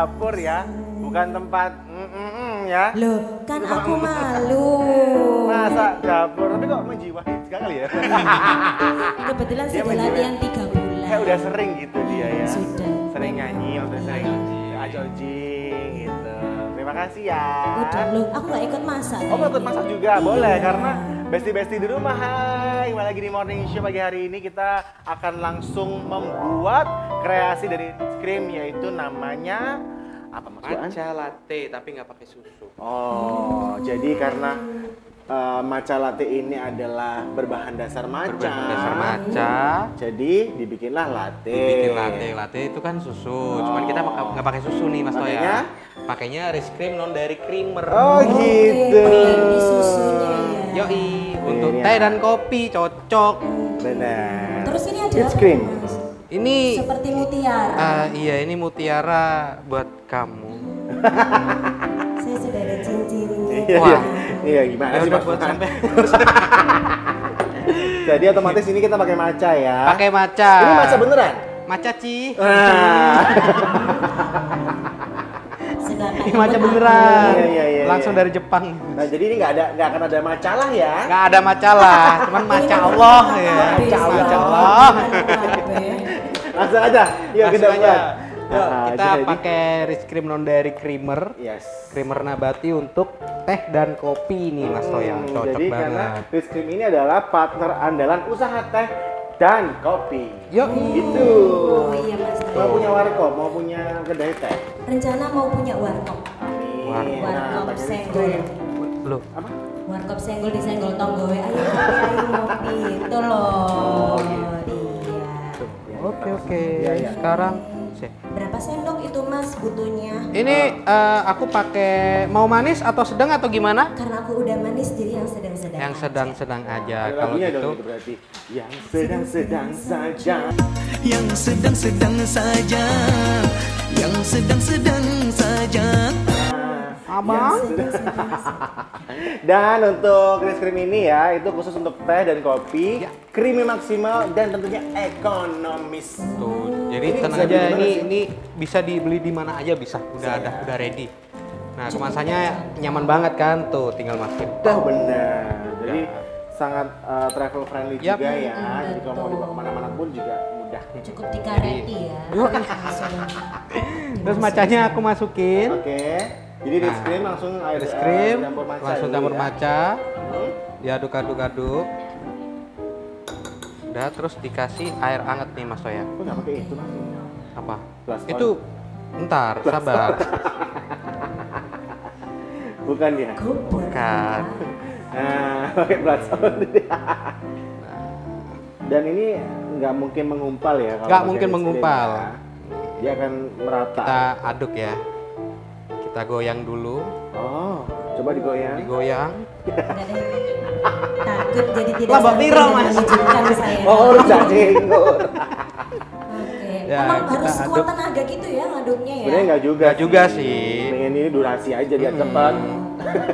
dapur ya, bukan tempat ya. Loh, kan aku malu. Masa dapur, tapi kok menjiwai sekali ya. Kebetulan Dia sudah latihan 3 bulan. Kayak udah sering gitu dia ya. Sudah. Sering nyanyi, udah sering ajojing gitu. Terima kasih ya. Udah, loh, aku nggak ikut masak. Oh, mau ikut masak juga? Boleh, Iya. karena besti-besti di rumah, hai. Kembali lagi di Morning Show pagi hari ini kita akan langsung membuat kreasi dari krim, yaitu namanya apa Mas Buan? Matcha latte tapi nggak pakai susu. Oh, jadi karena matcha latte ini adalah berbahan dasar matcha. Berbahan dasar matcha. Jadi dibikinlah latte. Dibikin latte itu kan susu. Cuman kita nggak pakai susu nih Mas Makanya? Toya. Pakainya Rich Cream non dairy creamer. Oh gitu. Di susunya ya. Yoi, untuk Ini teh ya. dan kopi cocok. Benar. Terus ini ada It's apa, cream. Mas? Ini Seperti mutiara. iya ini mutiara buat kamu. Saya sudah ada cincinnya. Iya, Wah. iya gimana sih udah Mas buat Buan? sampai. Jadi otomatis ini kita pakai matcha ya. Pakai matcha. Ini matcha beneran? Matcha Ci. Nah. Sedangkan Ini matcha beneran. Iya. Langsung dari Jepang. Nah, jadi ini nggak akan ada macalah ya? Nggak ada macalah, cuman matcha Allah ya. Matcha Allah. Langsung aja. Yuk kita Langsung aja. buat. Yuk, Nah, kita jadi- pakai Rich Cream non dairy creamer. Yes. Creamer nabati untuk teh dan kopi nih Mas Toya. Cocok Jadi karena banget. Rich Cream ini adalah partner andalan usaha teh dan kopi. Yuk. Gitu. Oh iya Mas. Mau punya warkop, mau punya kedai teh. Rencana mau punya warkop. Amin. Warkop. Warkop pakai Rich senggol. Cream. Loh, Apa? Warkop senggol di senggol tonggo we. Ayo kopi, ayo ngopi. Itu loh. Oh, gitu. Iya. oke. Iya. Sekarang sih. Berapa sendok itu Mas butuhnya? Ini aku pakai mau manis atau sedang atau gimana? Karena aku udah manis jadi yang sedang-sedang. Yang sedang-sedang aja. Ada Kalau lagunya gitu. dong itu berarti. Yang sedang-sedang saja. Yang sedang-sedang saja, yang sedang-sedang saja. Abang. Dan untuk Rich Cream ini ya, itu khusus untuk teh dan kopi, Ya. creamy maksimal dan tentunya ekonomis. Tuh, jadi Ini tenang bisa aja beli di mana sih? ini bisa dibeli di mana aja bisa. Udah Bisa ada, ya? udah ready. Nah, kemasannya nyaman banget kan tuh, tinggal masukin. Oh benar. Jadi sangat travel friendly Yap. juga ya. Jadi kalau mau dibawa kemana-mana pun juga mudah. Cukup dikareti ya. Langsung. Terus macanya aku masukin. Oke. Jadi Rich Cream langsung air Rich Cream, campur matcha langsung dulu campur ya. matcha, Hmm. diaduk-aduk-aduk. Udah terus dikasih air hangat nih Mas Toya. Kok nggak pakai itu langsung? Apa? Plus on. Itu ntar, sabar. Bukan ya? Bukan. Nah, pakai plus on. Dan ini nggak mungkin mengumpal ya? kalau Nggak pakai mungkin Rich Cream mengumpal. ya. Dia akan merata. Kita aduk ya. Kita goyang dulu, Oh, coba digoyang. digoyang. Enggak deh. Takut jadi tidak Lah, Mbak sampai Piro, dan Mas. menunjukkan saya. Oh, udah jenggot. Oke. Ya, Emang kita harus aduk. kuat tenaga gitu ya ngaduknya ya? Sebenarnya nggak juga. Nggak juga sih. Pengen ini durasi aja biar cepat.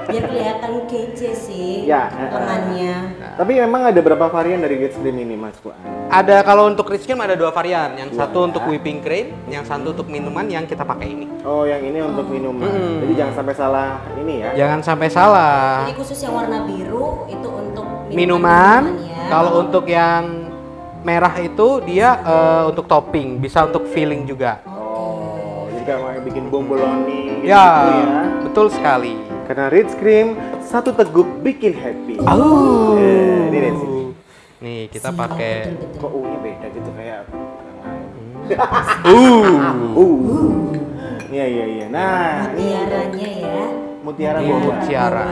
Biar kelihatan kece sih Ya, lengannya. Tapi memang ada berapa varian dari Rich Cream ini, Mas Puan? Ada kalau untuk Rich Cream ada 2 varian. Yang Dua, satu ya. untuk whipping cream, yang satu untuk minuman yang kita pakai ini. Oh, yang ini untuk minuman. Jadi jangan sampai salah ini ya. Jangan sampai salah. Ini khusus yang warna biru itu untuk Minuman. ya. Kalau untuk yang merah itu dia untuk topping, bisa untuk filling juga. Oh, jadi kalau mau bikin bomboloni gitu Ya, ya. betul sekali. Karena Rich Cream satu teguk bikin happy. Oh. Ini Rich. Nih kita pakai. Kok U-nya beda gitu kayak yang lain. Iya. Nah, ini Mutiaranya ya. mutiara Ini boba. mutiara,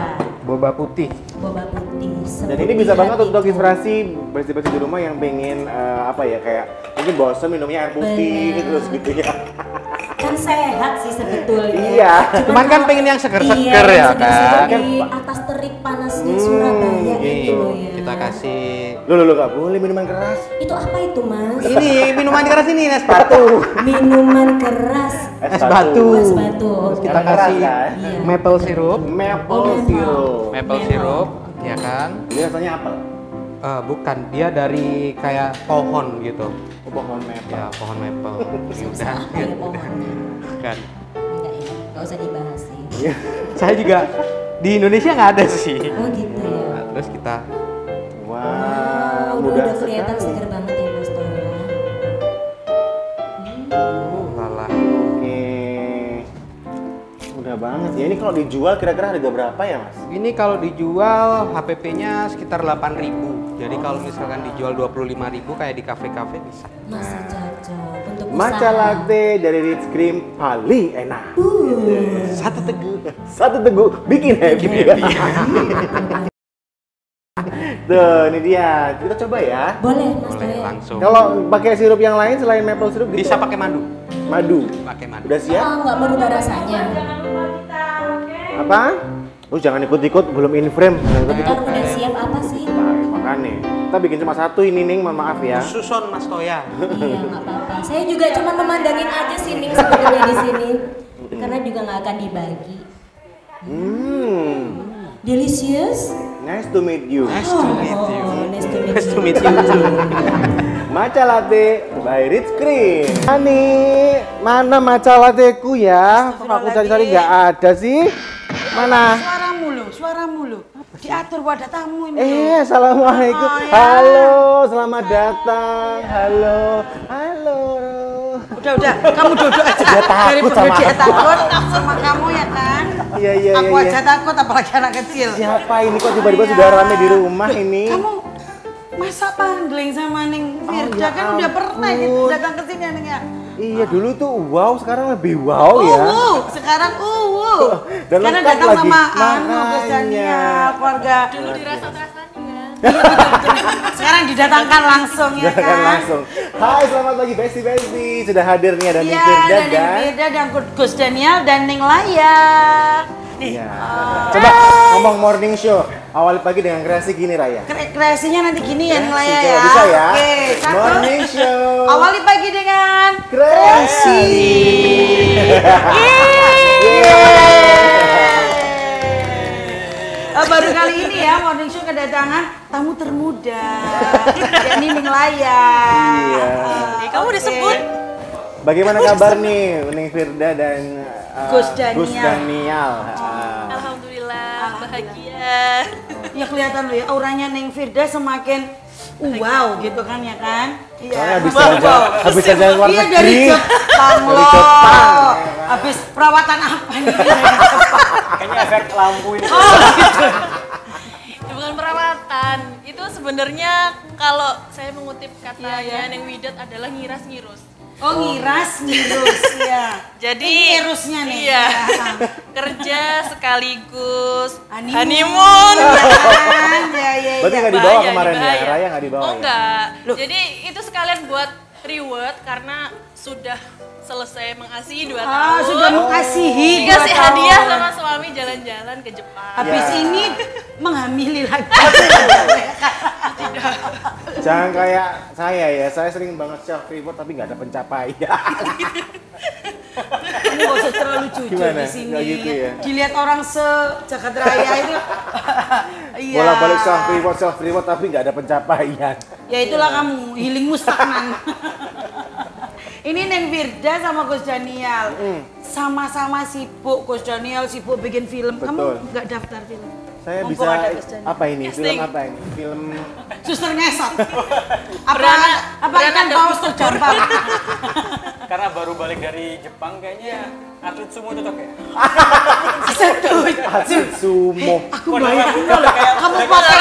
boba putih. Boba putih. Dan ini bisa banget untuk inspirasi bersih-bersih di rumah yang pengen apa ya kayak mungkin bosan minumnya air putih Bener. terus gitu ya. Kan sehat sih sebetulnya. Iya. Cuman kan kalau- pengen yang seger-seger iya, ya yang seger-seger kan? Di atas terik panasnya Surabaya Nih, itu loh ya. kita kasih. Lo gak boleh minuman keras. Itu apa itu Mas? Ini minuman keras ini Nespresso. Minuman keras. Es batu. Es batu. Terus kita Yang keras, kasih kan? Iya. maple syrup. Maple syrup. Maple syrup, ya kan? Ini rasanya apel. Bukan, dia dari kayak pohon gitu. Oh, pohon maple. Ya, pohon maple. Ya udah. Apa ya pohonnya? Kan. Gak usah dibahas sih. Saya juga di Indonesia nggak ada sih. Oh gitu ya. Nah, terus kita Wah, udah mudah kelihatan sekali. seger banget ya Mas Toya. lalah. Oke. Mudah banget ya. Ini kalau dijual kira-kira harga berapa ya, Mas? Ini kalau dijual HPP-nya sekitar 8.000. Jadi kalau misalkan dijual 25.000 kayak di kafe-kafe bisa. Masih cocok untuk usaha. Matcha latte dari Rich Cream paling enak. Satu teguh. Satu teguh bikin happy. Tuh, ini dia. Kita coba ya. Boleh Mas Boleh Toya. langsung. Kalau pakai sirup yang lain selain maple syrup gitu? Bisa pakai madu. Madu. Pakai madu. Udah siap? Nggak merubah rasanya. Apa? Lu jangan ikut-ikut, belum in frame. Jangan ikut-ikut. Ntar udah siap apa sih? Makanya. Kita bikin cuma satu ini, Ning. Mohon maaf ya. Suson Mas Toya. Iya nggak apa-apa. Saya juga cuma memandangin aja sih Ning sebenarnya di sini. Karena juga nggak akan dibagi. Delicious. Nice to meet you. Nice to meet you. Nice to meet Nice to you. meet you too. Matcha latte by Rich Cream. Ani, mana matcha latteku ya? Kok aku cari-cari nggak ada sih? Mana? Suara mulu. Diatur buat ada tamu ini. Assalamualaikum. Oh, ya. Halo, selamat datang. Halo, halo. Udah, kamu duduk aja. Dia takut Daripada sama dia aku. takut sama kamu ya kan? Iya, iya, Aku iya. aja takut apalagi anak kecil. Siapa ini kok tiba-tiba Iya. sudah rame di rumah ini? Kamu masa pangling sama Ning Firda ya kan udah pernah ampun. gitu datang ke sini ya Ning ya? Iya, dulu tuh wow, sekarang lebih wow ya. Sekarang Dan sekarang lengkap datang lagi. sama Gus Makanya. Daniel, keluarga. Dulu dirasa-rasanya. Sekarang didatangkan langsung ya Datangkan kan? langsung. Hai, selamat pagi Besti. Sudah hadir nih ada Ning Iya, Firda dan Ning dan Firda dan Gus Daniel dan Ning Laya. Nih, Iya. Coba ngomong morning show. Awali pagi dengan kreasi gini Raya. kreasinya nanti gini ya Ning Laya Coba ya. bisa ya. Oke, satu. Morning show. Awali pagi dengan Kreasi. baru kali ini ya morning show kedatangan tamu termuda, yakni Ning Laya. Iya. Kamu disebut. Bagaimana kabar nih Ning Firda dan Gus Daniel. Gus Daniel? Alhamdulillah bahagia. Ya kelihatan loh ya auranya Ning Firda semakin wow gitu kan ya kan? Iya. Soalnya habis jalan luar Iya negeri. dari Jepang Dari loh. Jepang. Habis perawatan apa nih? Kayaknya efek lampu ini. Ya, bukan perawatan. Itu sebenarnya kalau saya mengutip katanya Iya, iya. Neng Widat adalah ngiras-ngirus. Oh ngiras ngirus ya. Jadi Ini ngirusnya nih. Iya. Ya. Kerja sekaligus Honeymoon. Ya. Berarti nggak dibawa Bahaya, kemarin bahaya. ya? Raya nggak dibawa Oh ya? enggak. Loh. Jadi itu sekalian buat reward karena sudah selesai mengasihi 2 tahun. Ah, sudah mengasihi. Dikasih 2 tahun. hadiah sama suami jalan-jalan ke Jepang. Habis Ya. ini menghamili lagi. Jangan kayak saya ya, saya sering banget self reward tapi nggak ada pencapaian. Ini gak usah terlalu jujur Gimana? di sini. Nggak gitu ya? Dilihat orang se-Jagat Raya itu. Iya. Bolak-balik self reward tapi nggak ada pencapaian. Ya itulah kamu, healingmu stagnan. Ini Neng Firda sama Gus Daniel. Sama-sama sibuk, Gus Daniel sibuk bikin film. Betul. Kamu nggak daftar film? Saya Mumpung bisa ada Gus Daniel. apa ini? Film Casting. apa ini? Film Suster ngesot. Beranak ikan dan paus terdampar? Karena baru balik dari Jepang kayaknya atlet sumo cocok ya? atlet sumo. Aku bayangin loh, kamu pakai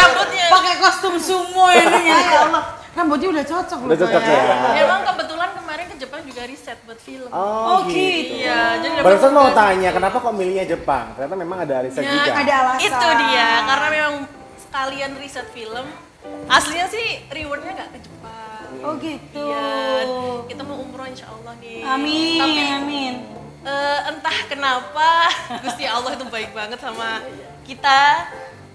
pakai kostum sumo ini ya Allah. Rambutnya udah cocok loh. Udah cocok Toya. ya. Emang kebetulan kemarin ke Jepang juga riset buat film. Oh gitu. Iya, jadi dapat Barusan mau tugas. tanya kenapa kok milihnya Jepang? Ternyata memang ada riset Ya, juga. Ada alasan. Itu dia, karena memang sekalian riset film. Aslinya sih rewardnya nggak ke Jepang. Oh gitu. Iya, kita mau umroh insya Allah nih. Amin. Tapi Amin. entah kenapa Gusti Allah itu baik banget sama kita.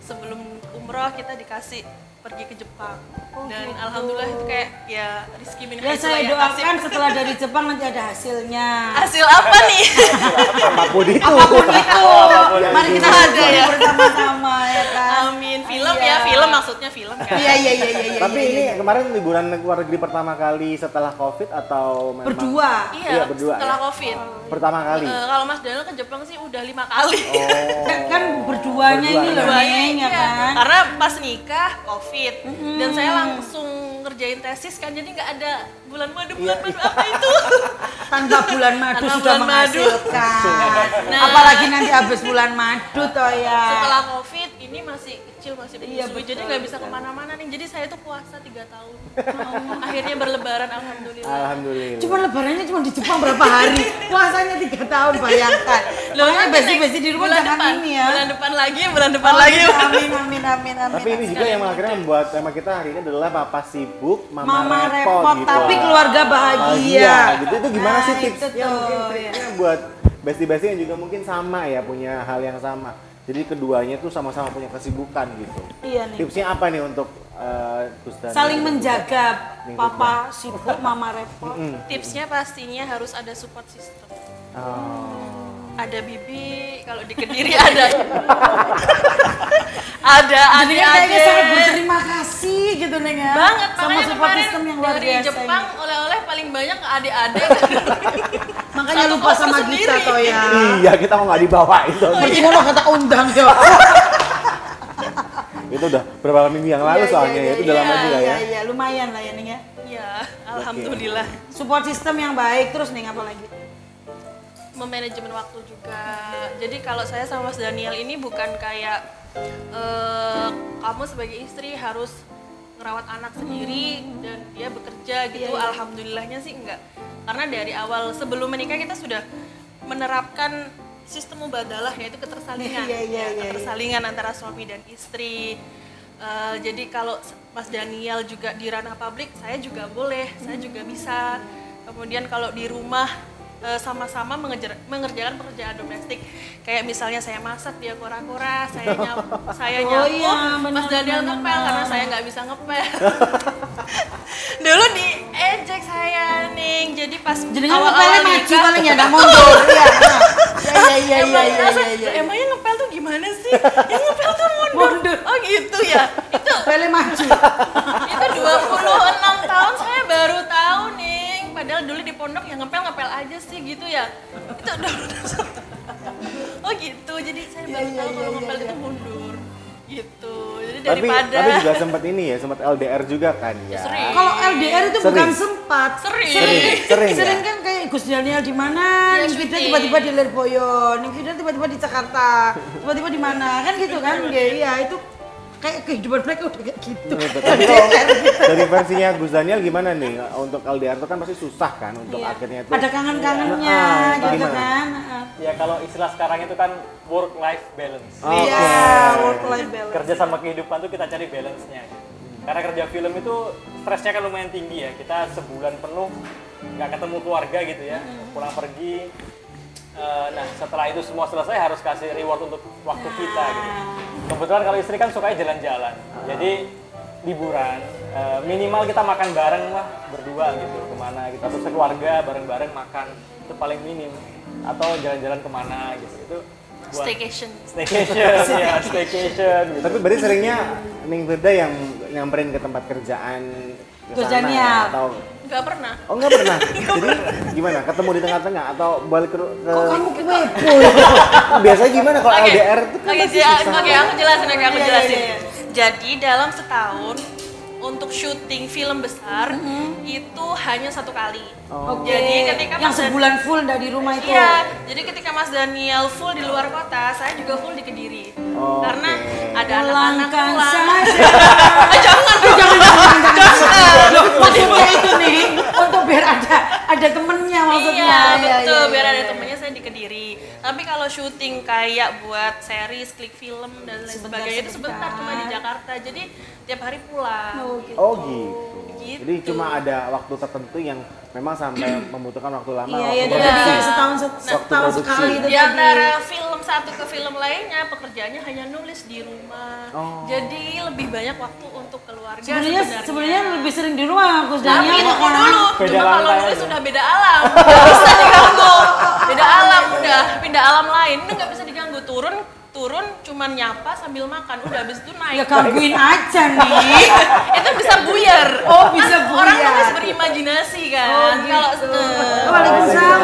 Sebelum umroh kita dikasih pergi ke Jepang. Dan alhamdulillah itu kayak ya rezeki min Ya haitsu saya la doakan yahtasib. setelah dari Jepang nanti ada hasilnya. Hasil apa nih? Apapun itu. Apapun itu, mari kita Ada syukuri ya. bersama-sama ya kan. Amin. Film Iya. ya, film maksudnya film kan. Iya. Tapi ini kemarin liburan ke luar negeri pertama kali setelah Covid atau memang Berdua. Iya, berdua, setelah ya. Covid. Pertama kali. Kalau Mas Daniel ke Jepang sih udah 5 kali. Oh. Kan berduanya ini loh, Keduanya, Neng, ya iya. kan. Karena pas nikah Covid dan saya langsung ngerjain tesis kan, jadi nggak ada bulan madu apa itu. Tanpa bulan madu Tanpa sudah bulan madu. menghasilkan. Nah. Apalagi nanti habis bulan madu toh ya. Setelah Covid ini masih kecil, masih Iya, menyusui, jadi betul. nggak bisa kemana-mana nih. Jadi saya tuh puasa 3 tahun. Akhirnya berlebaran, alhamdulillah. Alhamdulillah. Cuma lebarannya cuma di Jepang berapa hari? Puasanya 3 tahun, bayangkan. Loh, Makanya nanti besi-besi di rumah bulan jangan depan, ini ya. Bulan depan lagi, bulan depan Oh, lagi. Amin. Tapi ini juga yang akhirnya membuat tema kita hari ini adalah Papa sibuk, Mama, Mama repot, repot, gitu. tapi keluarga bahagia. Gitu. Itu gimana sih Nah, tipsnya itu tuh, mungkin ya. triknya buat besti-besti yang juga mungkin sama ya, punya hal yang sama. Jadi keduanya tuh sama-sama punya kesibukan gitu. Iya nih. Tipsnya apa nih untuk Gus Daniel? Saling menjaga, papa sibuk, mama repot. Tipsnya pastinya harus ada support system. Oh. Ada bibi, kalau di Kediri ada. Ada Jadi kan kayaknya sangat adik-adik. berterima kasih gitu Neng ya. Banget, sama makanya support kemarin system yang luar dari biasa. Jepang ini. oleh-oleh paling banyak ke adik-adik. Makanya Satu lupa koper sama sendiri. kita toh ya. Iya, kita mau nggak dibawain tuh. Percuma kata undang ya. Itu udah beberapa minggu yang lalu soalnya ya, itu udah lama juga ya. Iya, lumayan lah ya Neng ya. Ya, alhamdulillah. Support system yang baik, terus Neng apa lagi? Memanajemen waktu juga. Jadi kalau saya sama Mas Daniel ini bukan kayak kamu sebagai istri harus ngerawat anak sendiri dan dia bekerja gitu. Iya. Alhamdulillahnya sih enggak. Karena dari awal sebelum menikah kita sudah menerapkan sistem mubadalah, yaitu ketersalingan. Iya. Ketersalingan antara suami dan istri. Jadi kalau Mas Daniel juga di ranah publik, saya juga boleh, saya juga bisa. Kemudian kalau di rumah sama-sama mengerjakan pekerjaan domestik, kayak misalnya saya masak, dia kora-kora, saya nyapu, iya, Mas Daniel ngepel karena saya nggak bisa ngepel. Dulu diejek saya Ning, jadi pas Jadi awal-awal ngepelnya maju nikah, paling ya, nggak mundur. Iya. Emangnya ngepel tuh gimana sih? Yang ngepel tuh mundur. Oh gitu ya. Itu Ngepelnya maju. itu 26 tahun saya baru tahu nih. Padahal dulu di pondok yang ngepel aja sih gitu ya. Itu udah oh gitu. Jadi saya baru tahu kalau ngepel itu mundur. Gitu. Jadi Tapi daripada juga sempat ini ya, sempat LDR juga kan ya. Sering. Kalau LDR itu bukan Sering. sempat. Sering. Sering ya? kan kayak Gus Daniel di mana, Iya, Ning Fida syuting. tiba-tiba di Lirboyo, Ning Fida tiba-tiba di Jakarta, tiba-tiba di mana, kan gitu kan? Iya, itu kayak kehidupan mereka udah kayak gitu. Tapi kalau dari versinya Gus Daniel gimana nih untuk LDR itu kan pasti susah kan untuk Iya. akhirnya itu. Ada kangen-kangennya Itu gitu gimana? kan. Ya kalau istilah sekarang itu kan work life balance. Oke. Iya, work life balance. Kerja sama kehidupan tuh kita cari balance-nya. Karena kerja film itu stresnya kan lumayan tinggi ya. Kita sebulan penuh nggak ketemu keluarga gitu ya, pulang pergi. Nah setelah itu semua selesai harus kasih reward untuk waktu kita gitu. Kebetulan kalau istri kan sukanya jalan-jalan, jadi liburan minimal kita makan bareng lah berdua gitu kemana gitu, atau sekeluarga bareng-bareng makan itu paling minim, atau jalan-jalan kemana gitu itu buat staycation. ya staycation gitu. Tapi berarti seringnya Ning Firda yang nyamperin ke tempat kerjaan ke Gus sana Daniel. ya? Atau Nggak pernah. oh nggak pernah. Jadi gimana? Ketemu di tengah-tengah atau balik ke Kok kamu kepo ya? biasanya gimana kalau Oke. LDR itu kan Oke, pasti susah. Oke, aku jelasin. Iya. Jadi dalam setahun untuk syuting film besar itu hanya 1 kali. Oke. Jadi ketika yang Mas Dan- sebulan full dari rumah itu. Iya, jadi ketika Mas Daniel full di luar kota, saya juga full di Kediri. Oke. Karena ada anak-anak Pulangkan pulang. saja. Jangan. Loh, maksudnya itu nih untuk biar ada temennya maksudnya. Iya, betul. Iya, Biar iya, ada iya. temennya saya di Kediri. Tapi kalau syuting kayak buat series, klik film dan lain sebagainya itu sebentar cuma di Jakarta. Jadi tiap hari pulang. Oh, gitu. Oh gitu. Gitu. Jadi cuma ada waktu tertentu yang memang sampai membutuhkan waktu lama. Iya, waktu iya, produksi. jadi kayak setahun Waktu sekali produksi. itu Di antara film satu ke film lainnya pekerjaannya hanya nulis di rumah. Jadi lebih banyak waktu untuk keluarga Sebenarnya lebih sering di rumah Gus Tapi Daniel. tunggu dulu, Beda cuma kalau lantai nulis aja. sudah beda alam, nggak bisa diganggu. Beda alam udah, pindah alam lain, itu nggak bisa diganggu. Turun cuman nyapa sambil makan, udah habis itu Ya naik. gangguin aja nih. Itu bisa buyar. Oh, bisa Kan orang buyar. nulis berimajinasi kan. Kalau Waalaikumsalam.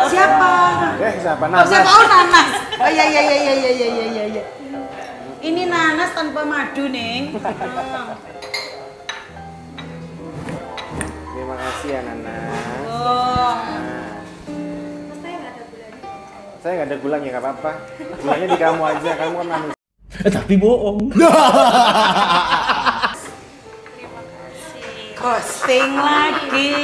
Siapa? Siapa? Oh, siapa? Oh, Nanas. Oh iya. Ini nanas tanpa madu, Neng. Terima kasih ya Nana. Oh. Saya nggak ada gulanya, nggak apa-apa. Gulanya di kamu aja, kamu kan manusia. Tapi bohong. terima kasih. Posting lagi.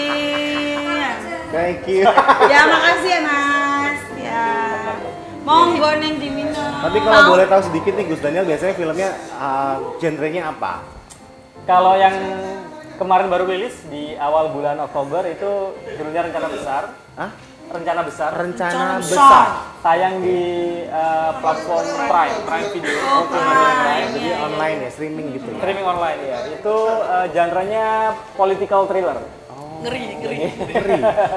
Thank you. Ya, makasih ya, Mas. Ya. Monggo Neng diminum. Tapi kalau boleh tahu sedikit nih, Gus Daniel biasanya filmnya genrenya apa? Kalau yang kemarin baru rilis di awal bulan Oktober itu judulnya Rencana Besar. Hah? Rencana Besar. Rencana besar. Tayang di platform Prime Video. Jadi online ya, streaming gitu ya. Streaming online ya. Itu genre-nya political thriller. Ngeri.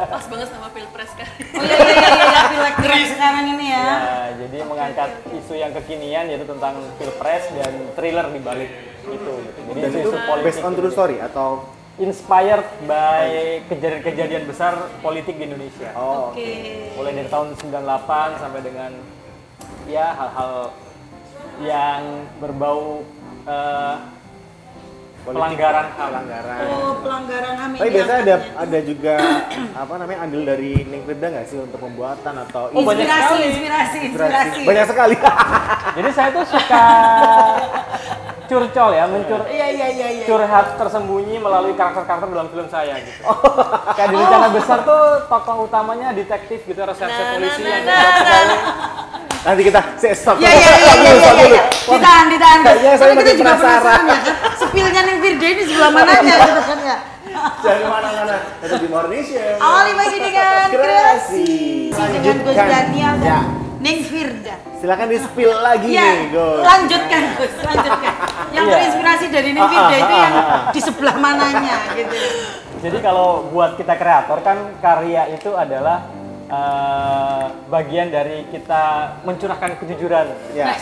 Pas banget sama Pilpres kan. Oh iya, pilek sekarang ini ya. Ya, jadi mengangkat isu yang kekinian yaitu tentang Pilpres dan thriller di balik itu gitu. Jadi Dan itu isu politik based on true gitu. story atau Inspired by kejadian-kejadian besar politik di Indonesia. Oke. Mulai dari tahun 98 sampai dengan ya hal-hal yang berbau pelanggaran HAM. Oh, pelanggaran HAM ini. Tapi biasanya apa? ada juga apa namanya andil dari Neng Firda nggak sih untuk pembuatan atau Oh, banyak inspirasi. Banyak sekali. Jadi saya tuh suka curcol ya, Iya. curhat tersembunyi melalui karakter-karakter dalam film saya gitu. Kayak di Rencana Besar tuh tokoh utamanya detektif gitu, reserse polisi yang Nanti kita stop. Iya. Ditahan. Kayaknya saya Tapi kita makin juga penasaran. penasaran ya kan. Sepilnya Neng Firda ini sebelah mananya gitu kan ya. Jangan kemana-mana. Tetap di Morning Show. Awali pagi dengan kreasi. Dengan Gus Daniel Ya. dan Neng Firda. Silakan di-spill lagi Ya, nih, Gus. lanjutkan. Yang Iya. terinspirasi dari Neng Firda itu yang di sebelah mananya gitu. Jadi kalau buat kita kreator kan karya itu adalah bagian dari kita mencurahkan kejujuran. Iya.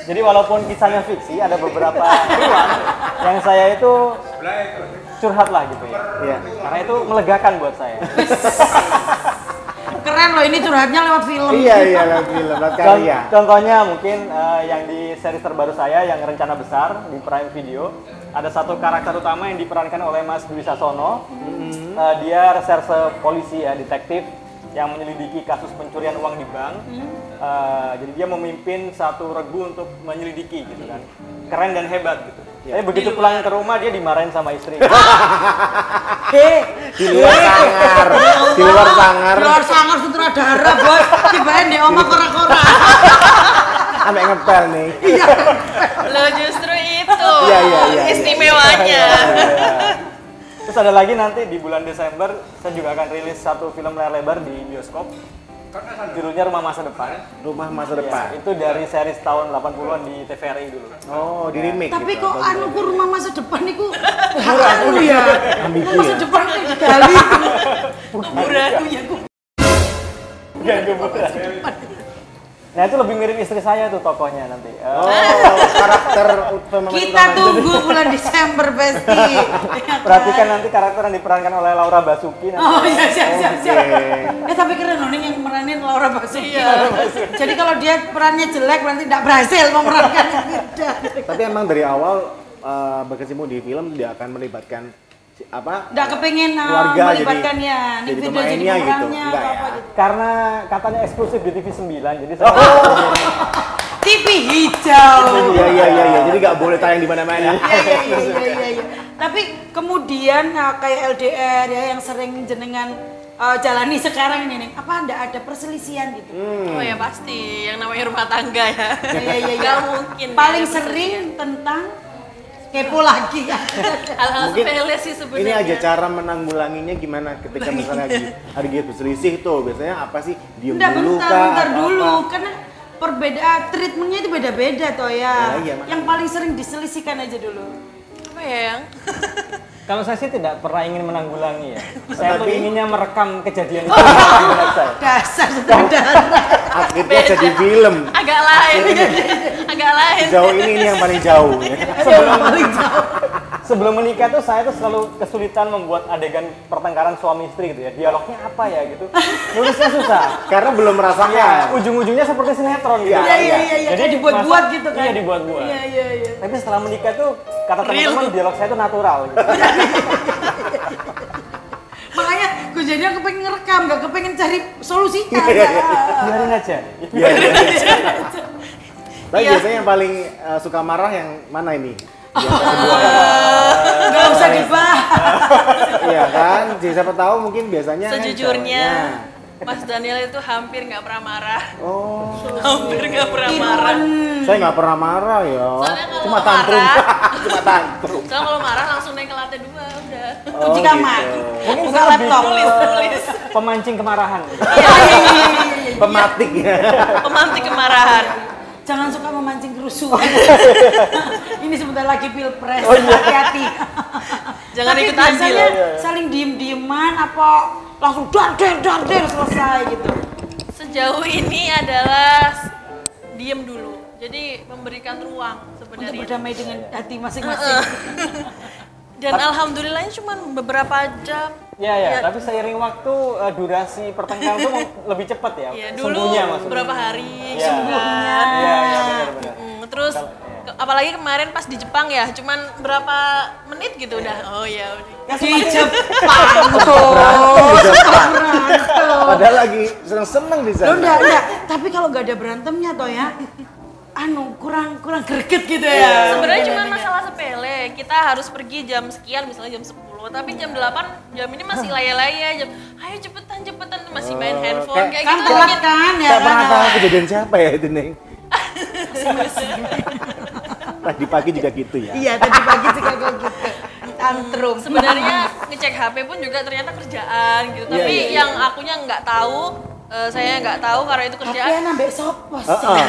Jadi walaupun kisahnya fiksi, ada beberapa ruang yang saya itu curhat lah gitu ya. Iya. Karena itu melegakan buat saya. Keren loh, ini curhatnya lewat film. Iya, lewat film, lewat karya. Contohnya mungkin yang di series terbaru saya yang Rencana Besar di Prime Video, ada satu karakter utama yang diperankan oleh Mas Dwi Sasono. Dia reserse polisi ya, detektif yang menyelidiki kasus pencurian uang di bank. Jadi dia memimpin satu regu untuk menyelidiki gitu kan. Keren dan hebat gitu. Tapi begitu pulang ke rumah dia dimarahin sama istri. Di luar sangar. Di luar sangar. Di luar sangar sutradara, Bos. Dibayain di omah kora-kora. Sampai ngepel nih. Loh justru itu Iya. istimewanya. Terus ada lagi nanti di bulan Desember saya juga akan rilis satu film layar lebar di bioskop. Judulnya Rumah Masa Depan. Rumah Masa Ya, Depan. itu dari series tahun 80-an di TVRI dulu. Oh, di remake. Tapi gitu. kok anu ku rumah masa depan niku Ambigu ya. ya? Masa depan itu digali. Kuburan. Gang kuburan. Nah itu lebih mirip istri saya tuh tokohnya nanti. Oh, karakter utama. Kita tunggu bulan Desember pasti. Perhatikan nanti karakter yang diperankan oleh Laura Basuki nanti. Oh iya, siap. Oke. Tapi keren loh nih yang meranin Laura Basuki. Iya. Jadi kalau dia perannya jelek berarti tidak berhasil memerankan yang beda. Tapi emang dari awal berkecimpung di film dia akan melibatkan apa? Tidak kepengen Keluarga melibatkan jadi- ya. jadi Nih video jadi pemainnya gitu. pemerannya Enggak atau ya? apa gitu. Karena katanya eksklusif di TV 9 jadi saya TV hijau. Iya. Jadi nggak boleh tayang di mana-mana. Iya. Tapi kemudian kayak LDR ya yang sering jenengan jalani sekarang ini nih, apa enggak ada perselisihan gitu? Oh ya pasti, yang namanya rumah tangga ya. Iya. Gak mungkin. Paling ya, sering tentang kepo lagi ya. Hal-hal Mungkin sepele sih Ini sebenarnya. aja cara menanggulanginya gimana ketika misalnya lagi berselisih tuh biasanya apa sih? Diem Udah dulu bentar, kah? bentar atau dulu, apa? karena perbedaan treatmentnya itu beda-beda toh ya. Ya, iya, makanya. Yang paling sering diselisihkan aja dulu. Apa ya yang? Kalau saya sih tidak pernah ingin menanggulangi ya. Saya tuh Tapi- inginnya merekam kejadian itu di benak saya. Dasar sutradara. Akhirnya jadi film. Agak lain. Agak lain. Jauh ini yang paling jauh ya. Sebelum menikah tuh saya tuh selalu kesulitan membuat adegan pertengkaran suami istri gitu ya. Dialognya apa ya gitu. Nulisnya susah. Karena belum Ya, merasakan. ujung-ujungnya seperti sinetron gitu. Iya, Iya, Jadi kayak dibuat-buat masa- gitu kan. Iya, dibuat-buat. Iya, iya, iya. Tapi setelah menikah tuh kata teman-teman dialog saya tuh natural gitu. Makanya gue jadi kepengen ngerekam, gak kepengen cari solusinya. Biarin aja. Iya, iya. Tapi biasanya yang paling suka marah yang mana ini? Gak usah dibahas. Iya kan? Jadi siapa tahu mungkin biasanya kan Sejujurnya, cowoknya. Mas Daniel itu hampir nggak pernah marah. Oh, Hampir nggak pernah marah. saya nggak pernah marah ya. Soalnya kalau Cuma tantrum. marah- Cuma tantrum. Soalnya kalau marah langsung naik ke lantai 2 udah. Kunci kamar. gitu. Mungkin Buka saya lebih laptop. Tulis. pemancing kemarahan. Pematik ya. Pemantik kemarahan. Jangan suka memancing kerusuhan. Ini sebentar lagi pilpres, hati-hati. Jangan Tapi ikut andil. biasanya saling diem-dieman apa langsung dar der selesai gitu. Sejauh ini adalah diem dulu. Jadi memberikan ruang Untuk sebenarnya. berdamai dengan hati masing-masing. Dan alhamdulillahnya cuma beberapa jam. Ya, tapi seiring waktu durasi pertengkaran tuh lebih cepat ya. Iya, dulu Sembuhnya maksudnya. berapa hari Iya. sembuhnya. Iya, benar-benar. Terus apalagi kemarin pas di Jepang ya, cuman berapa menit gitu udah. Oh ya udah. Di Jepang Padahal lagi seneng-seneng di sana. Lo enggak. Tapi kalau nggak ada berantemnya toh ya, kurang greget gitu ya. Sebenarnya cuma masalah sepele. Kita harus pergi jam sekian, misalnya jam 10. Tapi jam 8 jam ini masih laya-laya. Ayo cepetan masih main handphone kayak Kan gitu. telat kan ya Saya pernah kan. tahu kejadian siapa ya itu Neng? Tadi pagi juga gitu ya. Iya tadi pagi juga kayak gitu. Tantrum. Sebenarnya ngecek HP pun juga ternyata kerjaan gitu. Tapi Iya. yang akunya nggak tahu, saya nggak tahu karena itu kerjaan. Tapi nambah sopo sih. Heeh.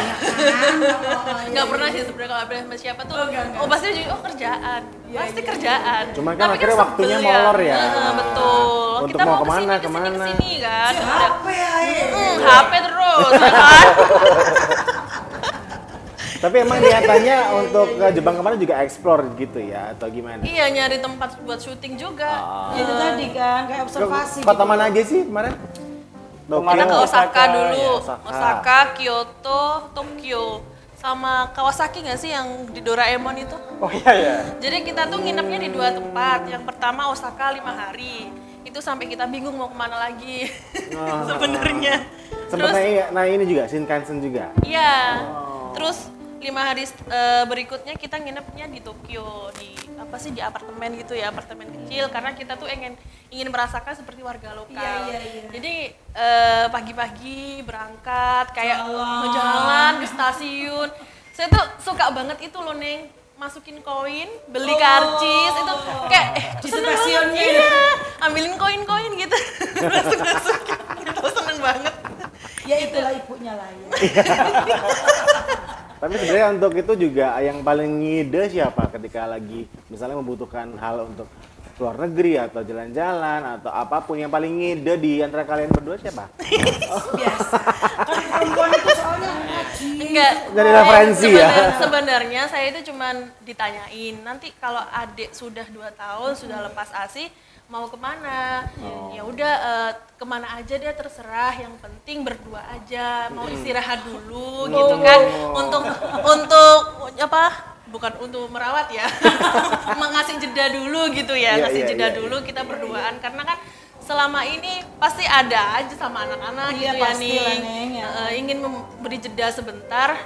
Nggak pernah sih sebenarnya kalau HP sama siapa tuh. Oh pasti juga kerjaan. Pasti kerjaan. Cuman kan Tapi akhirnya sebel waktunya molor ya. Betul. Untuk Kita mau mau kemana, kesini kan. HP ya. HP terus, ya kan? Tapi emang niatannya untuk ke Jepang kemarin juga explore gitu ya atau gimana? Iya nyari tempat buat syuting juga. Ya, itu tadi kan kayak observasi. Kota gitu. mana aja sih kemarin? Kita ke Tokyo. Osaka dulu, Osaka. Osaka, Kyoto, Tokyo, sama Kawasaki nggak sih yang di Doraemon itu? Oh iya ya. Jadi kita tuh nginepnya di 2 tempat. Yang pertama Osaka 5 hari. Itu sampai kita bingung mau kemana lagi sebenarnya. Sempet ini juga Shinkansen juga. Iya. Terus 5 hari berikutnya kita nginepnya di Tokyo di di apartemen gitu ya, apartemen kecil karena kita tuh ingin merasakan seperti warga lokal. Iya. Jadi pagi-pagi berangkat kayak jalan ke stasiun. Saya tuh suka banget itu loh Neng, masukin koin, beli karcis itu kayak Di seneng stasiunnya banget. ya? Iya, ambilin koin-koin gitu. Langsung masukin gitu, seneng banget. Ya itulah ibunya lah ya. Tapi sebenarnya untuk itu juga yang paling ngide siapa ketika lagi misalnya membutuhkan hal untuk keluar negeri atau jalan-jalan atau apapun yang paling ngide di antara kalian berdua siapa? Biasa. Kan perempuan itu soalnya ngaji. Enggak. Dari referensi ya. Sebenarnya saya itu cuman ditanyain, nanti kalau adik sudah 2 tahun, sudah lepas ASI, mau kemana? Ya udah kemana aja dia terserah, yang penting berdua aja, mau istirahat dulu gitu kan. Untuk apa? Bukan untuk merawat ya. Mengasih jeda dulu gitu ya, Iya, ngasih iya, jeda iya, dulu kita berduaan karena kan selama ini pasti ada aja sama anak-anak Iya, gitu ya pastilah, nih. Neng, ya. Ingin memberi jeda sebentar,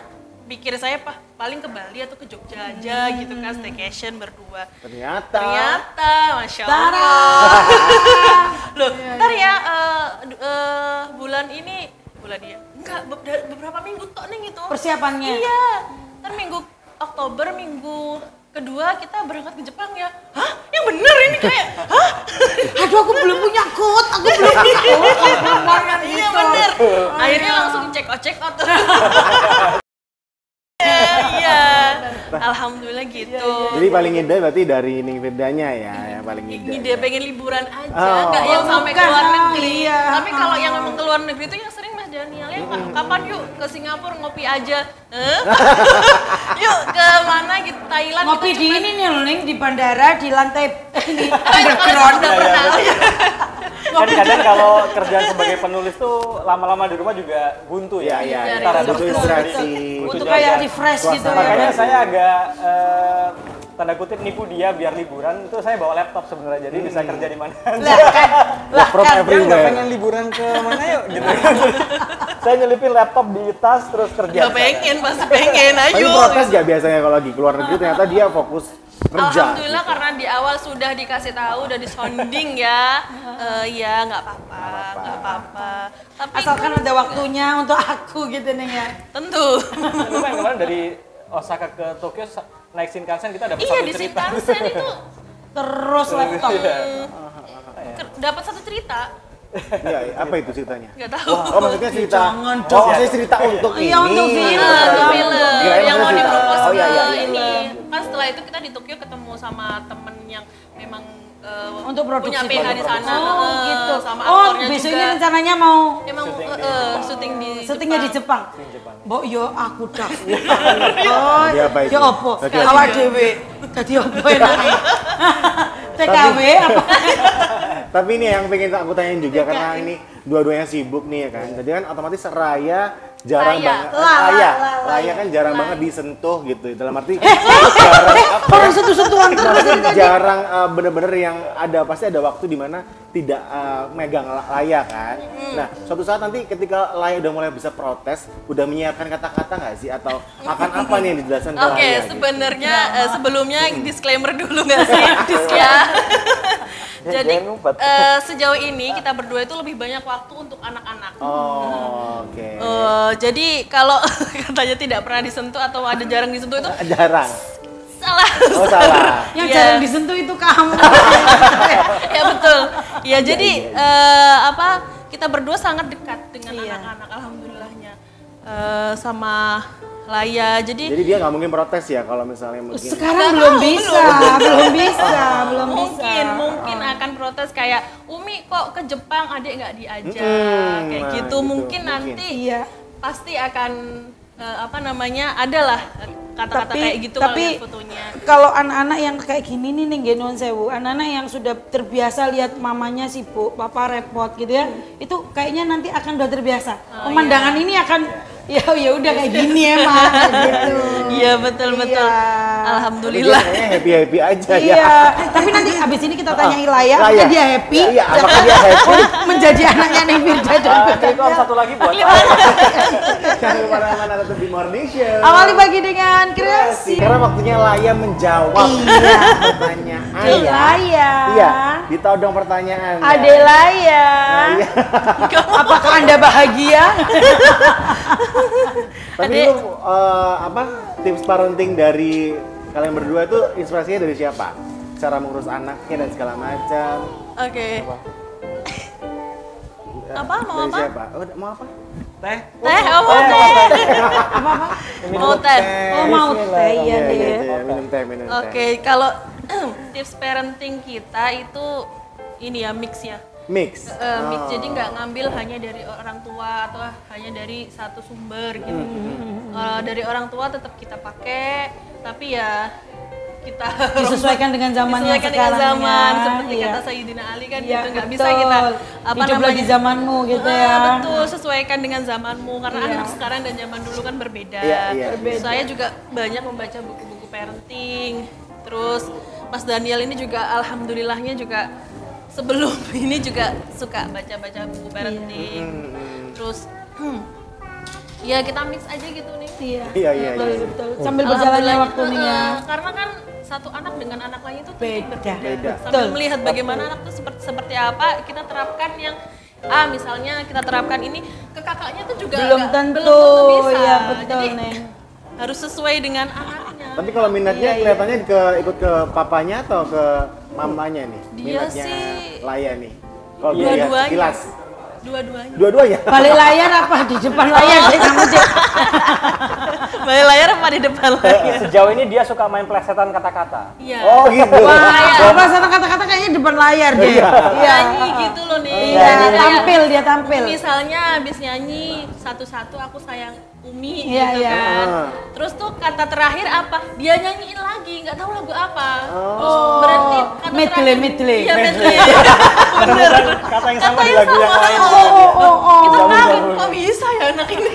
pikir saya paling ke Bali atau ke Jogja aja gitu kan, staycation berdua. Ternyata, Masya Allah. Loh, ntar ya bulan ini, enggak, beberapa minggu tok nih gitu. Persiapannya. Iya, ntar minggu Oktober, minggu kedua kita berangkat ke Jepang ya. Hah? Yang bener ini kayak, hah? Aduh aku belum punya quote, aku belum punya quote. Iya bener. Akhirnya langsung check out. Iya. Alhamdulillah gitu. Jadi paling ide berarti dari Ning Firdanya ya, yang paling ide. Ide pengen liburan aja, Oh. nggak yang sampai ke luar negeri. Iya. Tapi kalau yang memang ke luar negeri itu yang sering Mas Daniel ya, kapan yuk ke Singapura ngopi aja? Yuk ke mana gitu, Thailand Ngopi gitu, di cuman- ini nih Ning, di bandara, di lantai ini Underground. Udah pernah. Kan kadang kalau kerja sebagai penulis tuh lama-lama di rumah juga buntu ya. Iya. Ntar ada Butuh inspirasi. untuk jajan. kayak refresh gitu ya. Makanya saya agak tanda kutip nipu dia biar liburan itu saya bawa laptop sebenarnya jadi bisa kerja di mana aja. Lah From kan, Dia nggak everywhere. pengen liburan ke mana yuk gitu. Saya nyelipin laptop di tas terus kerja. Ya pengen, masih pengen, Tapi ayo. protes gak biasanya kalau lagi keluar negeri ternyata dia fokus kerja. Alhamdulillah karena di awal sudah dikasih tahu, udah disonding ya. Ya nggak apa-apa. Tapi asalkan ada waktunya untuk aku gitu Ning ya. tentu. Lumayan kemarin dari Osaka ke Tokyo naik Shinkansen kita dapat Iya satu di cerita. Shinkansen itu Terus laptop. dapat satu cerita. Iya, apa itu ceritanya? Nggak tahu. Oh, maksudnya cerita. Jangan Oh, dong. maksudnya cerita untuk ini. Iya, untuk film. Untuk film Kirain yang mau maksudnya cerita. di-propose Oh, iya, ke iya. ini. Kan setelah itu kita di Tokyo ketemu sama temen yang memang Untuk produksi punya PH di sana. Oh, gitu. Sama Oh, aktornya besok juga. ini rencananya mau Emang syuting di syutingnya di Jepang. Mbok yo aku dah. Oh, Iya, apa itu? yo opo? Oke. Awak dhewe. Dadi opo enake? TKW apa? Tapi ini yang pengen aku tanyain juga karena ini dua-duanya sibuk nih ya kan. Jadi kan otomatis Raya jarang Laya. banget. Raya kan jarang banget disentuh gitu. Dalam arti jarang apa ya? Orang sentuh-sentuhan terus Maksudnya ini tadi. jarang bener-bener yang ada pasti ada waktu di mana tidak megang Laya kan. Nah, suatu saat nanti ketika Laya udah mulai bisa protes, udah menyiapkan kata-kata nggak sih atau akan apa nih yang dijelaskan ke Oke, Laya? Gitu? sebenarnya sebelumnya disclaimer dulu nggak sih? Ya. Jadi jangan ngumpet. sejauh ini kita berdua itu lebih banyak waktu untuk anak-anak. Oh, oke. Jadi kalau katanya tidak pernah disentuh atau ada jarang disentuh itu Jarang. salah. Oh, salah. Yang Iya. jarang disentuh itu kamu. Ya betul. Ya jadi apa kita berdua sangat dekat dengan Iya. anak-anak alhamdulillahnya. Sama Laya. Jadi Jadi dia nggak mungkin protes ya kalau misalnya mungkin. Sekarang belum bisa, belum bisa. mungkin akan protes kayak Umi kok ke Jepang adik nggak diajak kayak nah, gitu. gitu, Mungkin mungkin. nanti Iya. pasti akan apa namanya adalah kata-kata kayak gitu kalau tapi lihat fotonya. kalau anak-anak yang kayak gini nih nih Nuwun Sewu, anak-anak yang sudah terbiasa lihat mamanya sibuk, papa repot gitu ya, itu kayaknya nanti akan udah terbiasa. Pemandangan ini akan ya udah kayak gini emang gitu. Iya betul. Iya. Alhamdulillah. Kayaknya happy aja ya. Iya, tapi nanti abis ini kita tanyai Laya, Laya. apakah dia happy? Iya, apakah dia happy? Menjadi anaknya Ning Firda dan Itu om satu lagi buat Jangan kemana-mana tetap di Morning Show. awali pagi dengan kreasi. Karena waktunya Laya menjawab pertanyaan. Laya. Iya, ditodong pertanyaan. Ade Laya. Iya. Apakah Anda bahagia? Tapi Adek. lu apa tips parenting dari kalian berdua itu inspirasinya dari siapa? Cara mengurus anaknya dan segala macam. Oke. Apa mau Dari apa? siapa? Oh, mau apa? teh. Teh, oh mau teh. Mau teh. Oh, mau teh, iya deh. Iya, minum teh, minum teh. Oke, kalau tips parenting kita itu ini ya mix ya. Mix. Mix jadi nggak ngambil hanya dari orang tua atau hanya dari satu sumber gitu. Dari orang tua tetap kita pakai, tapi ya kita Disesuaikan dengan zaman yang disesuaikan dengan sekarang zaman ya. seperti Iya. kata Sayyidina Ali kan Iya, gitu nggak betul. bisa kita apa Hidup namanya lagi zamanmu gitu ya. Betul, sesuaikan dengan zamanmu karena anak sekarang dan zaman dulu kan berbeda. Iya, iya. Saya juga banyak membaca buku-buku parenting. Terus Mas Daniel ini juga alhamdulillahnya juga sebelum ini juga suka baca-baca buku parenting. Terus ya kita mix aja gitu nih. Iya. Iya, iya, Betul, iya. betul. Sambil berjalannya Alhamdulillah, waktu nih ya. karena kan satu anak dengan anak lain itu Beda. Beda. Sambil melihat bagaimana anak itu seperti apa, kita terapkan yang misalnya kita terapkan ini ke kakaknya tuh juga Belum nggak- tentu, belum tentu bisa. ya betul Jadi Neng. harus sesuai dengan anaknya Tapi kalau minatnya kelihatannya ikut ke papanya atau ke mamanya nih? Dia Minatnya sih Laya nih. Kalau dilihat dua-duanya. sekilas. Dua-duanya. Dua-duanya. Balik layar apa di depan layar deh kamu deh. Balik layar apa di depan layar? Sejauh ini dia suka main plesetan kata-kata. Iya. Oh gitu. Wah, coba sana kata-kata kayaknya depan layar deh. Iya. Nyanyi gitu loh nih. Iya, Jadi kayak dia tampil. Misalnya habis nyanyi satu-satu aku sayang Umi Iya, gitu iya. kan. Ah. Terus tuh kata terakhir apa? Dia nyanyiin lagi, nggak tahu lagu apa. Oh. Berarti kata terakhir. Medley. Iya, medley. Menemukan kata yang sama di lagu yang lain. Kita kaget, kok bisa ya anak ini?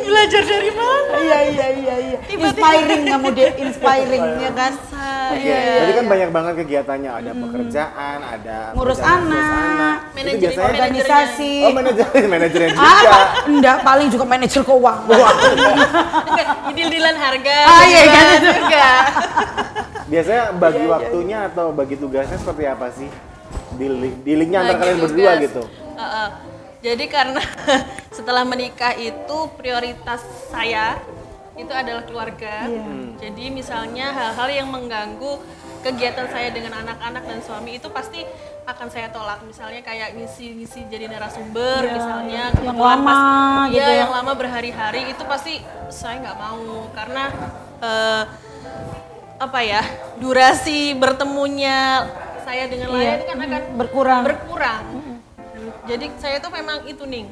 Belajar dari mana? Iya. Inspiring kamu deh, inspiring ya kan. Oke, jadi kan banyak banget kegiatannya, ada pekerjaan, ada Ngurus pekerjaan, anak, Itu Manajerin biasanya organisasi. oh manajernya juga. Enggak, paling juga manajer keuangan. Enggak, deal-dealan harga. Iya kan juga. Biasanya bagi waktunya atau bagi tugasnya seperti apa sih? Dealingnya antara Bagi kalian berdua tugas. gitu. Jadi karena setelah menikah itu prioritas saya itu adalah keluarga. Jadi misalnya hal-hal yang mengganggu kegiatan saya dengan anak-anak dan suami itu pasti akan saya tolak. Misalnya kayak ngisi jadi narasumber, misalnya yang kebetulan lama gitu ya. yang lama berhari-hari itu pasti saya nggak mau karena durasi bertemunya saya dengan Laya itu kan akan berkurang. Jadi saya tuh memang itu nih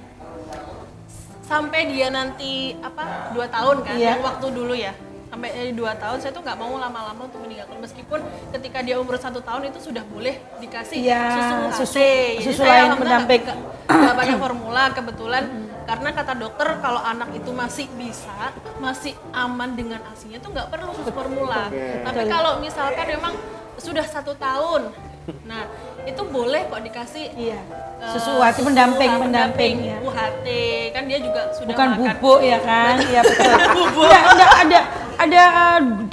sampai dia nanti 2 tahun kan yang waktu dulu ya, sampai 2 tahun saya tuh nggak mau lama-lama untuk meninggalkan, meskipun ketika dia umur 1 tahun itu sudah boleh dikasih susu UHT. Susu lain pendamping. Nggak pakai formula kebetulan karena kata dokter kalau anak itu masih aman dengan asinya tuh nggak perlu susu formula. Tapi kalau misalkan memang sudah 1 tahun, nah itu boleh kok dikasih susu UHT pendamping ya. UHT kan dia juga sudah Bukan makan. bubuk ya kan? Iya betul. Ada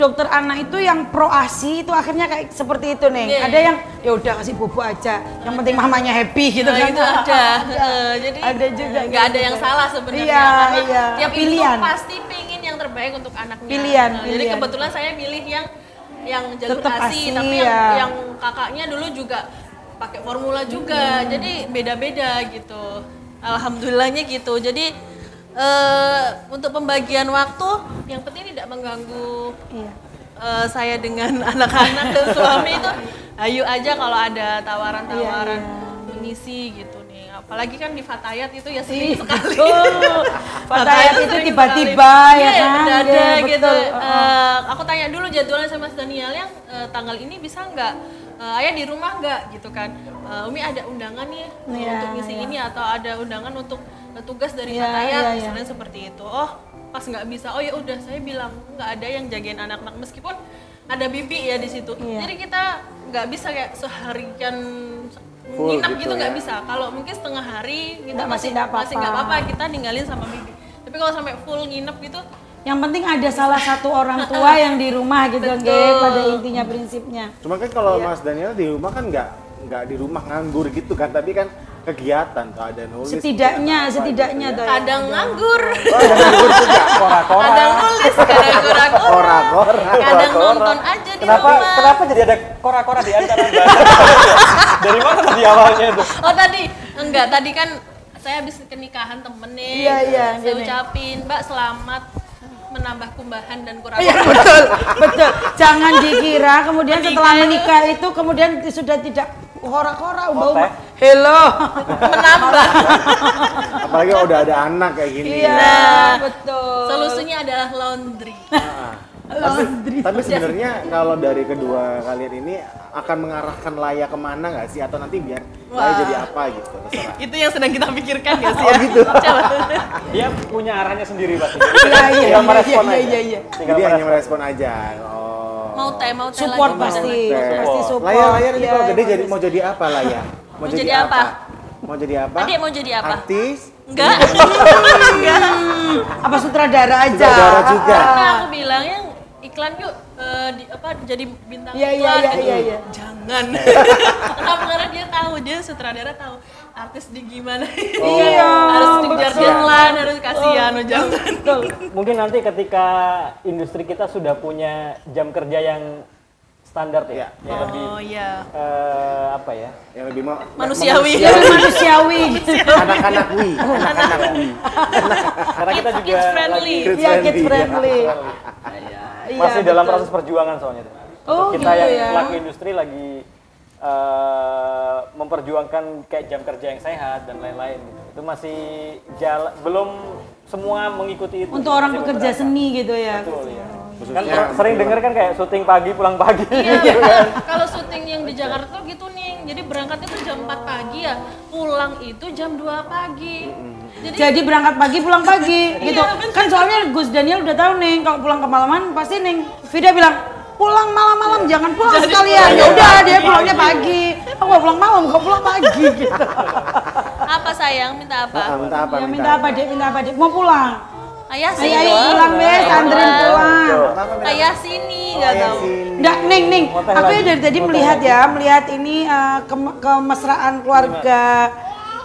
dokter anak itu yang pro ASI itu akhirnya kayak seperti itu nih. Ada yang ya udah kasih bubuk aja, yang penting mamanya happy gitu kan. Itu ada. Jadi ada juga. nggak ada yang salah sebenarnya karena tiap pilihan. ibu pasti pengen yang terbaik untuk anaknya. Pilihan. Jadi kebetulan saya pilih yang jalur Tetap ASI, ASI, tapi ya. yang kakaknya dulu juga pakai formula juga. Jadi beda-beda gitu. Alhamdulillahnya gitu. Jadi untuk pembagian waktu yang penting tidak mengganggu saya dengan anak-anak dan suami itu ayo aja kalau ada tawaran-tawaran mengisi gitu nih, apalagi kan di Fatayat itu ya sering sekali. Fatayat itu tiba-tiba ya kan. Ada Ya, gitu. betul. Aku tanya dulu jadwalnya sama Mas Daniel yang tanggal ini bisa nggak? Ayah di rumah nggak gitu kan? Umi ada undangan nih untuk ngisi ini atau ada undangan untuk tugas dari Fatayat misalnya seperti itu. Oh pas nggak bisa, oh ya udah saya bilang nggak ada yang jagain anak-anak meskipun ada bibi ya di situ. Jadi kita nggak bisa kayak seharian Full nginap gitu gitu nggak ya. bisa. Kalau mungkin setengah hari kita Masih masih nggak apa-apa. nggak apa-apa, kita ninggalin sama bibi. Tapi kalau sampai full nginep gitu Yang penting ada salah satu orang tua yang di rumah gitu, Nggih, pada intinya prinsipnya. Cuma kan kalau Mas Daniel di rumah kan nggak di rumah nganggur gitu kan, tapi kan kegiatan tuh ada nulis. Setidaknya tuh ya. kadang nganggur, Oh, ada nganggur juga. Kora-kora. kadang nulis, kadang kura-kura, Kora-kora. kadang nonton aja di Kenapa rumah. jadi ada kora-kora di antara Mbak? Dari mana tadi awalnya itu? Oh tadi kan saya habis kenikahan temen nih. Iya, Saya gini. ucapin, Mbak selamat menambah kumbahan dan kura-kura. Iya betul. Jangan dikira kemudian setelah menikah itu kemudian sudah tidak kora-kora umbah-umbah. Hello. Menambah. Apalagi kalau udah ada anak kayak gini. Iya, betul. Solusinya adalah laundry. Tapi sebenarnya kalau dari kedua kalian ini akan mengarahkan Laya kemana nggak sih, atau nanti biar Laya jadi apa gitu, terserah. Itu yang sedang kita pikirkan ya sih Oh ya. gitu. Coba. Dia punya arahnya sendiri pasti. Iya. Tinggal merespon aja. Iya. Jadi hanya merespon aja. Oh. Mau teh Support lagi. pasti, Oke. pasti support. Laya nanti Iya, kalau gede jadi bagus. mau jadi apa Laya? Mau jadi apa? Mau jadi apa? Adik mau jadi apa? Artis? Enggak. Apa sutradara aja? Sutradara juga. Karena aku bilang yang iklan yuk jadi bintang Iya, iklan iya, gitu. iya, iya. Jangan. Kenapa? Karena dia tahu, dia sutradara tahu artis di gimana. Iya, Harus dikejar kasihan. deadline, harus kasihan, jangan. Mungkin nanti ketika industri kita sudah punya jam kerja yang standar ya, yang lebih Oh iya. apa ya? Yang lebih Manusiawi. Manusiawi gitu. anak-anak wi, anak-anak wi. Karena kita juga Kids friendly. lagi Iya, kids friendly. Iya, masih dalam betul. proses perjuangan soalnya. Oh, Kita gitu yang ya. pelaku industri lagi memperjuangkan kayak jam kerja yang sehat dan lain-lain gitu. Itu masih belum semua mengikuti itu. Untuk orang Masih pekerja beberapa. seni gitu ya. Betul ya. Khususnya Kan sering denger kan kayak syuting pagi pulang pagi. Iya, kalau syuting yang di Jakarta gitu nih, jadi berangkatnya tuh jam 4 pagi ya, pulang itu jam 2 pagi. Jadi berangkat pagi pulang pagi gitu. bener. Kan soalnya Gus Daniel udah tahu nih kalau pulang kemalaman pasti Neng Vida bilang pulang malam-malam jangan pulang sekalian. Ya udah dia pulangnya pagi. Aku nggak pulang malam, kok pulang pagi gitu. Apa sayang, minta apa? minta apa? Ya minta apa Dek? Minta apa Dek? Mau pulang? Ayah Ayo sini. ayo pulang wes, anterin pulang. Ayah sini, nggak tahu. Nggak, Neng, aku ya dari tadi melihat ini kemesraan keluarga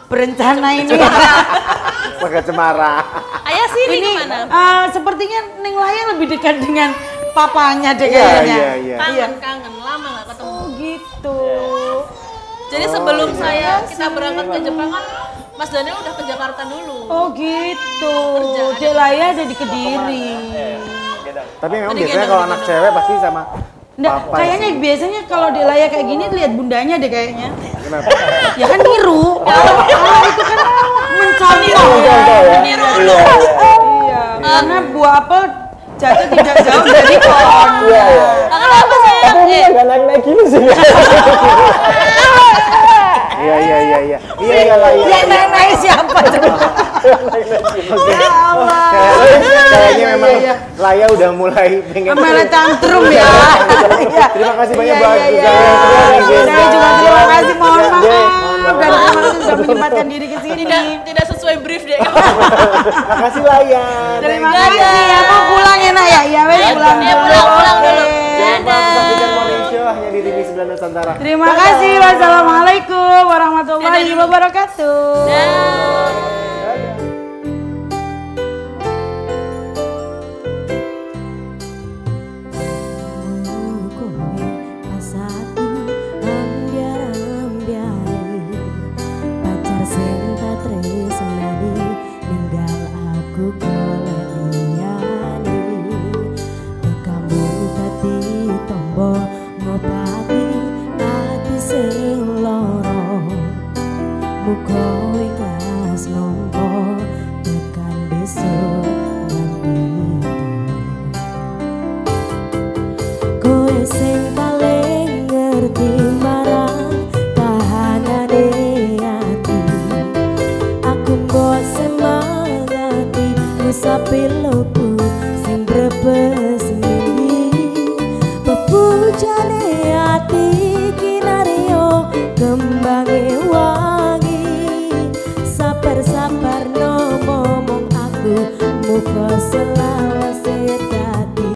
berencana ini. Pakai cemara. Ayah sini Ini kemana? sepertinya Neng Laya lebih dekat dengan papanya deh Iya, kayaknya. iya, iya. Kangen, lama nggak ketemu. Oh gitu. Jadi sebelum kita berangkat ke Jepang kan, Mas Daniel udah ke Jakarta dulu. Oh gitu. Kerjaan. Dek Laya ada di Kediri. Tapi memang Tadi biasanya gendong, kalau anak gendong. cewek pasti sama Nggak, papa kayaknya sih. biasanya kalau Dek Laya kayak gini lihat bundanya deh kayaknya. Kenapa? Ya kan niru. Kalau itu kan mencontoh. Niru. Iya. Karena buah apel jatuh tidak jauh dari pohon. Kenapa sayang? Nggak naik-naik gini sih. Iya lah iya. Yang naik siapa? Oke. Ya Allah. Kayaknya memang Iya. Laya udah mulai pengen. Amela tantrum ya. Iya. Terima kasih banyak Iya, Bang. iya, iya. Saya juga terima kasih, mohon maaf. Dan terima kasih sudah menyempatkan diri ke sini. Tidak sesuai brief deh. Makasih Laya. Terima kasih ya, mau pulang enak ya? Iya, wes pulang Ya, dulu. pulang dulu. Oke. Jangan lupa saksikan Morning Show hanya di TV 9 Nusantara. Terima kasih. Wassalamualaikum warahmatullahi wabarakatuh. Pacar sing tak tresnani ninggal aku golek liyane. Kamu dadi tombo ngobati ati sing lara. Muga ikhlas nampa tekan besok nganti. Kowe sing paling ngerti marang kahanane ati. Aku mbok semangati sapiloku sing brebes mili. Pepujane ati kinario kembange wangi. Sabar-sabar no momong aku muga selalu